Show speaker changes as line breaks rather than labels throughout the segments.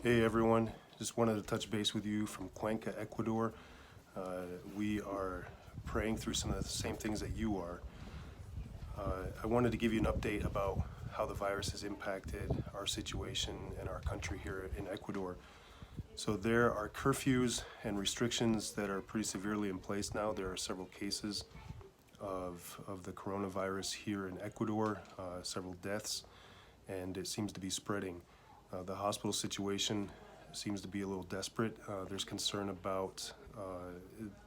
Hey everyone, just wanted to touch base with you from Cuenca, Ecuador. We are praying through some of the same things that you are. I wanted to give you an update about how the virus has impacted our situation and our country here in Ecuador. So there are curfews and restrictions that are pretty severely in place now. There are several cases of the coronavirus here in Ecuador, several deaths, and it seems to be spreading. The hospital situation seems to be a little desperate. There's concern about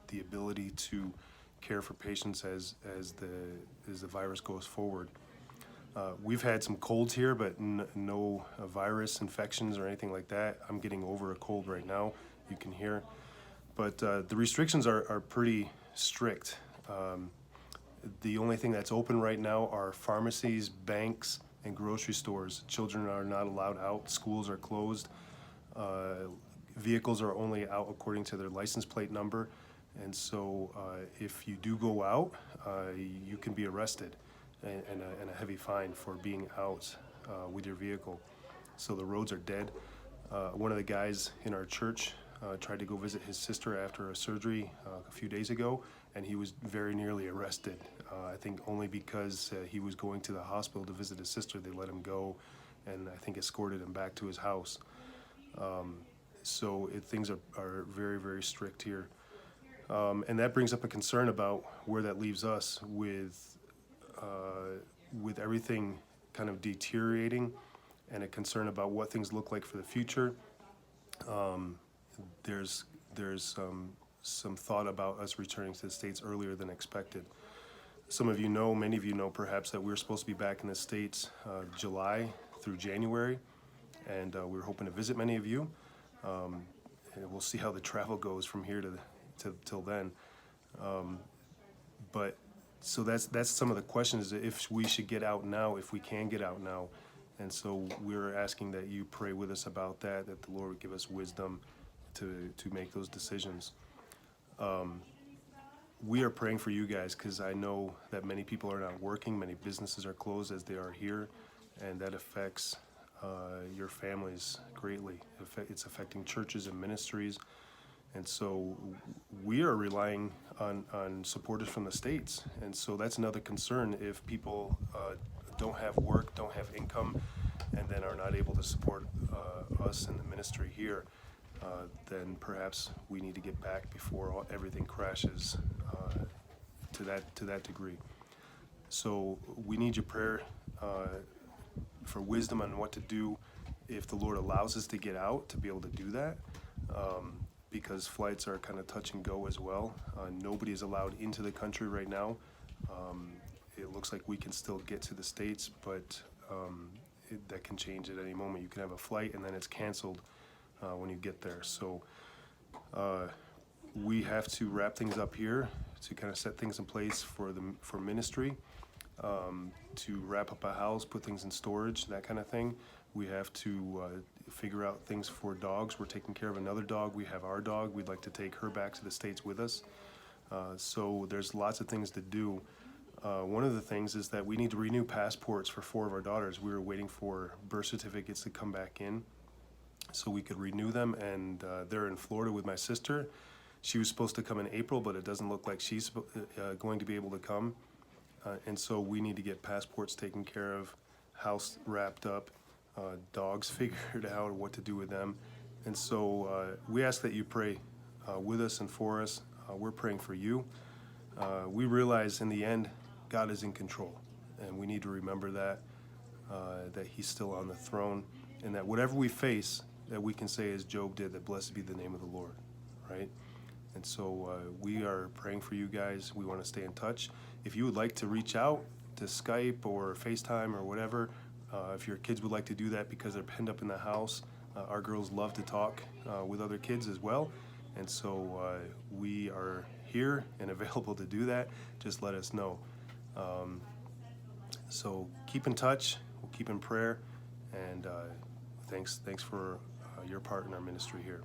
the ability to care for patients as the virus goes forward. We've had some colds here, but no virus infections or anything like that. I'm getting over a cold right now, you can hear. But the restrictions are pretty strict. The only thing that's open right now are pharmacies, banks, and grocery stores. Children are not allowed out, schools are closed, vehicles are only out according to their license plate number, and so if you do go out, you can be arrested and a heavy fine for being out with your vehicle. So the roads are dead. One of the guys in our church tried to go visit his sister after a surgery a few days ago, and he was very nearly arrested. I think only because he was going to the hospital to visit his sister, they let him go, and I think escorted him back to his house. So things are very, very strict here. And that brings up a concern about where that leaves us with everything kind of deteriorating, and a concern about what things look like for the future. There's some thought about us returning to the States earlier than expected. Some of you know, many of you know perhaps, that we're supposed to be back in the States July through January, and we're hoping to visit many of you. And we'll see how the travel goes from here till then. But so that's some of the questions, if we should get out now, if we can get out now. And so we're asking that you pray with us about that the Lord would give us wisdom to make those decisions. We are praying for you guys because I know that many people are not working, many businesses are closed as they are here, and that affects your families greatly. It's affecting churches and ministries, and so we are relying on supporters from the States, and so that's another concern. If people don't have work, don't have income, and then are not able to support us in the ministry here, then perhaps we need to get back before everything crashes to that degree. So we need your prayer for wisdom on what to do if the Lord allows us to get out, to be able to do that, because flights are kind of touch and go as well. Nobody is allowed into the country right now. It looks like we can still get to the States, but that can change at any moment. You can have a flight and then it's canceled when you get there. So we have to wrap things up here to kind of set things in place for ministry, to wrap up a house, put things in storage, that kind of thing. We have to figure out things for dogs. We're taking care of another dog. We have our dog. We'd like to take her back to the States with us. So there's lots of things to do. One of the things is that we need to renew passports for 4 of our daughters. We were waiting for birth certificates to come back in so we could renew them, and they're in Florida with my sister. She was supposed to come in April, but it doesn't look like she's going to be able to come, and so we need to get passports taken care of, house wrapped up, dogs figured out what to do with them. And so we ask that you pray with us and for us. We're praying for you. We realize in the end God is in control, and we need to remember that he's still on the throne, and that whatever we face, that we can say as Job did, that blessed be the name of the Lord, right? And so we are praying for you guys. We want to stay in touch. If you would like to reach out to Skype or FaceTime or whatever, if your kids would like to do that because they're penned up in the house, our girls love to talk with other kids as well. And so we are here and available to do that. Just let us know. So keep in touch. We'll keep in prayer. And thanks for your part in our ministry here.